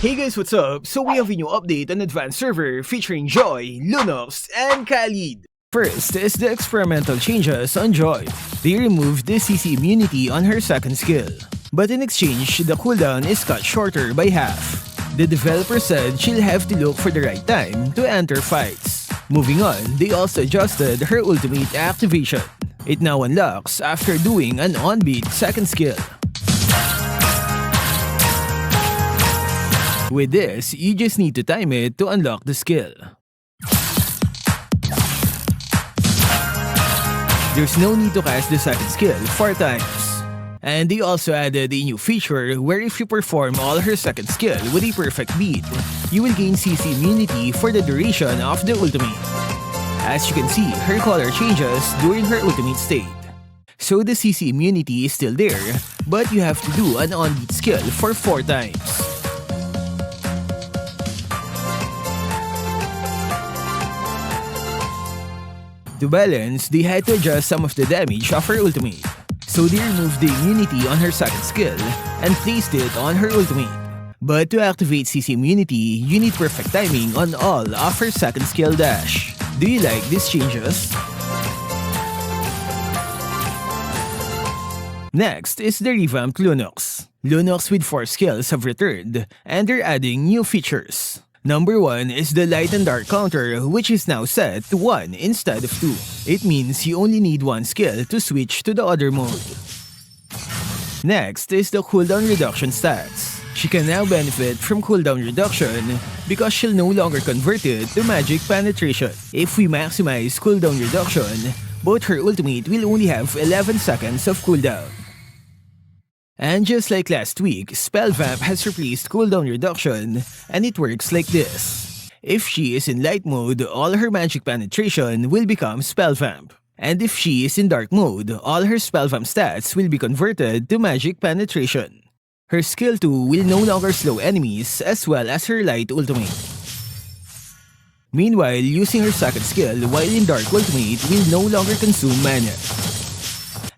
Hey guys, what's up? So we have a new update on Advanced Server featuring Joy, Lunox, and Khaleed. First is the experimental changes on Joy. They removed the CC immunity on her second skill, but in exchange, the cooldown is cut shorter by half. The developer said she'll have to look for the right time to enter fights. Moving on, they also adjusted her ultimate activation. It now unlocks after doing an on-beat second skill. With this, you just need to time it to unlock the skill. There's no need to cast the second skill 4 times. And they also added a new feature where if you perform all her second skill with a perfect beat, you will gain CC immunity for the duration of the ultimate. As you can see, her color changes during her ultimate state. So the CC immunity is still there, but you have to do an on-beat skill for 4 times. To balance, they had to adjust some of the damage of her ultimate. So they removed the immunity on her second skill and placed it on her ultimate. But to activate CC immunity, you need perfect timing on all of her second skill dash. Do you like these changes? Next is the revamped Lunox. Lunox with 4 skills have returned, and they're adding new features. Number 1 is the light and dark counter, which is now set to 1 instead of 2. It means you only need 1 skill to switch to the other mode. Next is the cooldown reduction stats. She can now benefit from cooldown reduction because she'll no longer convert it to magic penetration. If we maximize cooldown reduction, both her ultimate will only have 11 seconds of cooldown. And just like last week, Spell Vamp has replaced cooldown reduction, and it works like this. If she is in light mode, all her magic penetration will become Spell Vamp. And if she is in dark mode, all her Spell Vamp stats will be converted to magic penetration. Her skill 2 will no longer slow enemies as well as her light ultimate. Meanwhile, using her second skill while in dark ultimate will no longer consume mana.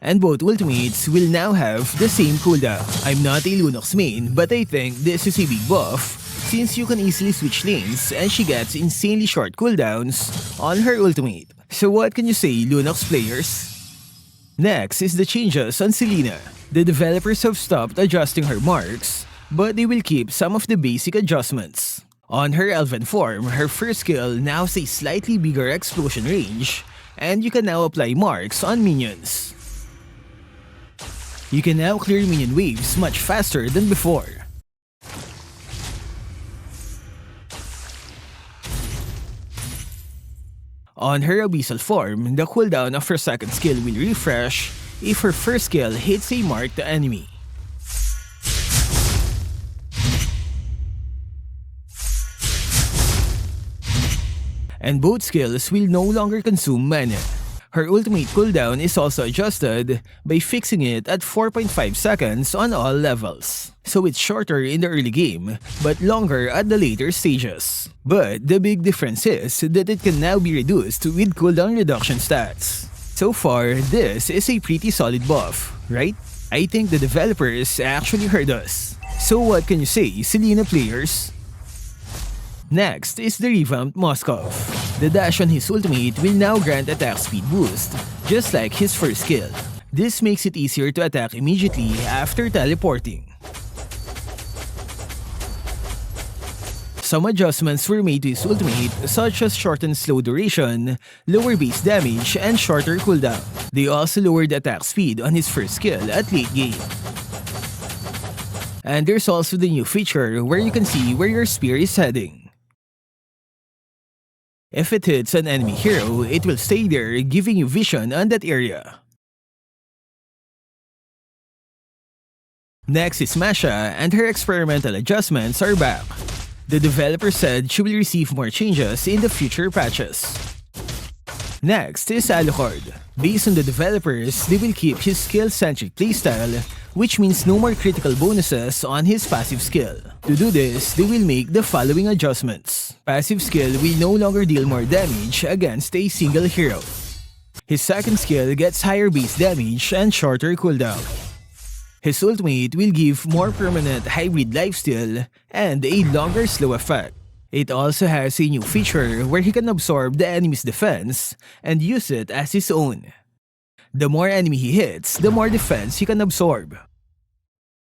And both ultimates will now have the same cooldown. I'm not a Lunox main, but I think this is a big buff since you can easily switch lanes and she gets insanely short cooldowns on her ultimate. So what can you say, Lunox players? Next is the changes on Selena. The developers have stopped adjusting her marks, but they will keep some of the basic adjustments. On her Elven form, her first skill now has a slightly bigger explosion range, and you can now apply marks on minions. You can now clear minion waves much faster than before. On her Abyssal form, the cooldown of her second skill will refresh if her first skill hits a marked enemy. And both skills will no longer consume mana. Her ultimate cooldown is also adjusted by fixing it at 4.5 seconds on all levels. So it's shorter in the early game, but longer at the later stages. But the big difference is that it can now be reduced with cooldown reduction stats. So far, this is a pretty solid buff, right? I think the developers actually heard us. So what can you say, Selena players? Next is the revamped Moskov. The dash on his ultimate will now grant attack speed boost, just like his first skill. This makes it easier to attack immediately after teleporting. Some adjustments were made to his ultimate, such as shortened slow duration, lower base damage, and shorter cooldown. They also lowered attack speed on his first skill at late game. And there's also the new feature where you can see where your spear is heading. If it hits an enemy hero, it will stay there, giving you vision on that area. Next is Masha, and her experimental adjustments are back. The developer said she will receive more changes in the future patches. Next is Alucard. Based on the developers, they will keep his skill-centric playstyle, which means no more critical bonuses on his passive skill. To do this, they will make the following adjustments. Passive skill will no longer deal more damage against a single hero. His second skill gets higher base damage and shorter cooldown. His ultimate will give more permanent hybrid lifesteal and a longer slow effect. It also has a new feature where he can absorb the enemy's defense and use it as his own. The more enemy he hits, the more defense he can absorb.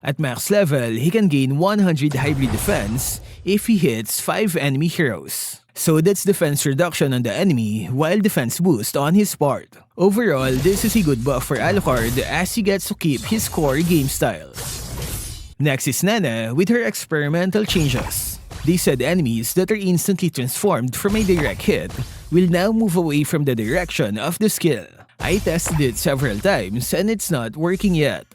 At max level, he can gain 100 hybrid defense if he hits 5 enemy heroes. So that's defense reduction on the enemy while defense boost on his part. Overall, this is a good buff for Alucard as he gets to keep his core game style. Next is Nana with her experimental changes. They said enemies that are instantly transformed from a direct hit will now move away from the direction of the skill. I tested it several times and it's not working yet.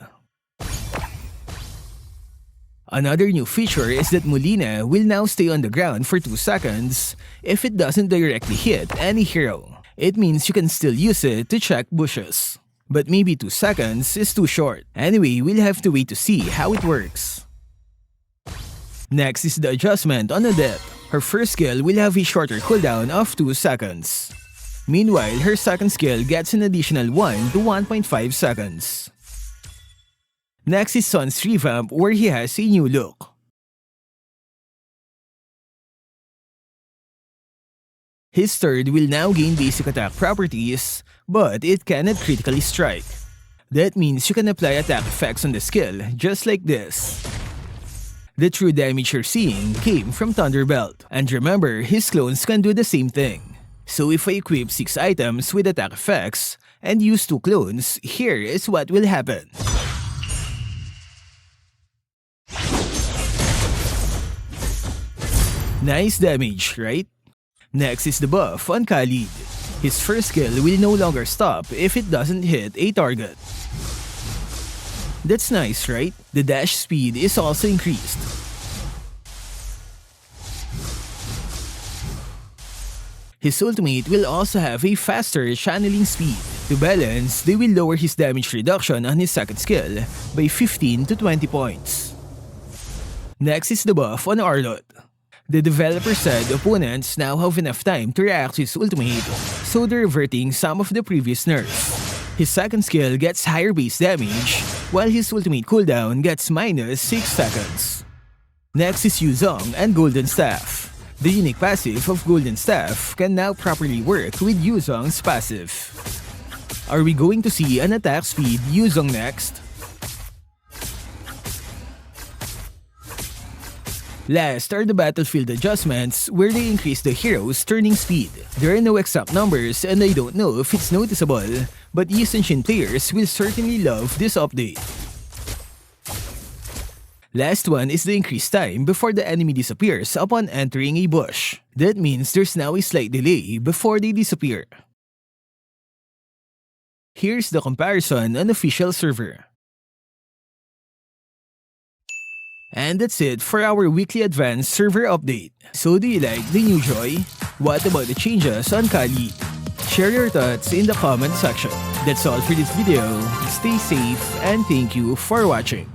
Another new feature is that Molina will now stay on the ground for 2 seconds if it doesn't directly hit any hero. It means you can still use it to check bushes. But maybe 2 seconds is too short. Anyway, we'll have to wait to see how it works. Next is the adjustment on Odette. Her first skill will have a shorter cooldown of 2 seconds. Meanwhile, her second skill gets an additional 1 to 1.5 seconds. Next is Son's Revamp where he has a new look. His third will now gain basic attack properties, but it cannot critically strike. That means you can apply attack effects on the skill, just like this. The true damage you're seeing came from Thunderbelt, and remember, his clones can do the same thing. So if I equip 6 items with attack effects and use 2 clones, here is what will happen. Nice damage, right? Next is the buff on Khaleed. His first skill will no longer stop if it doesn't hit a target. That's nice, right? The dash speed is also increased. His ultimate will also have a faster channeling speed. To balance, they will lower his damage reduction on his second skill by 15 to 20 points. Next is the buff on Arlott. The developer said opponents now have enough time to react to his ultimate, so they're reverting some of the previous nerfs. His second skill gets higher base damage, while his ultimate cooldown gets minus 6 seconds. Next is Zhong and Golden Staff. The unique passive of Golden Staff can now properly work with Zhong's passive. Are we going to see an attack speed Zhong next? Last are the battlefield adjustments where they increase the hero's turning speed. There are no exact numbers and I don't know if it's noticeable, but East Ancient players will certainly love this update. Last one is the increased time before the enemy disappears upon entering a bush. That means there's now a slight delay before they disappear. Here's the comparison on official server. And that's it for our weekly advanced server update. So do you like the new joy? What about the changes on Khaleed? Share your thoughts in the comment section. That's all for this video. Stay safe and thank you for watching.